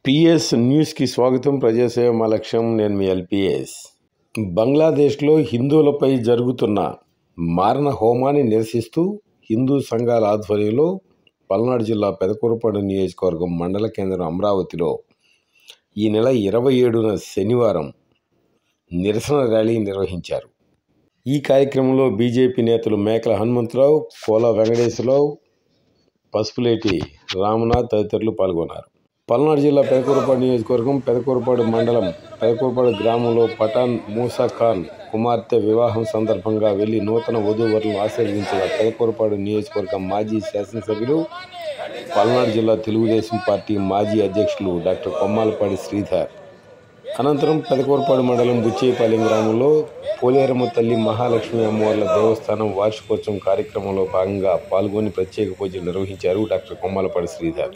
PS న్యూస్కి స్వాగతం. ప్రజాసేవ మా లక్ష్యం. నేను మీ ఎల్పిఎస్. బంగ్లాదేశ్లో హిందువులపై జరుగుతున్న మారణ హోమాన్ని నిరసిస్తూ హిందూ సంఘాల ఆధ్వర్యంలో పల్నాడు జిల్లా పెదకూరపాడు నియోజకవర్గం మండల కేంద్రం అమరావతిలో ఈ నెల 27న శనివారం నిరసన ర్యాలీ నిర్వహించారు. ఈ కార్యక్రమంలో బీజేపీ నేతలు మేకల హనుమంతరావు, కోల వెంకటేశ్వరరావు, పసుపులేటి రామనాథ్ తదితరులు పాల్గొన్నారు. పల్నాడు జిల్లా పెదకూరపాడు నియోజకవర్గం పెదకూరపాడు మండలం పెదకూరపాడు గ్రామంలో పఠాన్ మూసా ఖాన్ కుమార్తె వివాహం సందర్భంగా వెళ్లి నూతన వధూవరులను ఆశీర్వదించిన పెదకూరపాడు నియోజకవర్గం మాజీ శాసనసభ్యులు, పల్నాడు జిల్లా తెలుగుదేశం పార్టీ మాజీ అధ్యక్షులు డాక్టర్ కొమ్మాలపాడి శ్రీధర్. అనంతరం పెదకూరపాడు మండలం బుచ్చేపల్లి గ్రామంలో పోలేరమ్మ తల్లి మహాలక్ష్మి అమ్మవార్ల దేవస్థానం వార్షికోత్సవం కార్యక్రమంలో భాగంగా పాల్గొని ప్రత్యేక పూజలు నిర్వహించారు డాక్టర్ కొమ్మాలపాడి శ్రీధర్.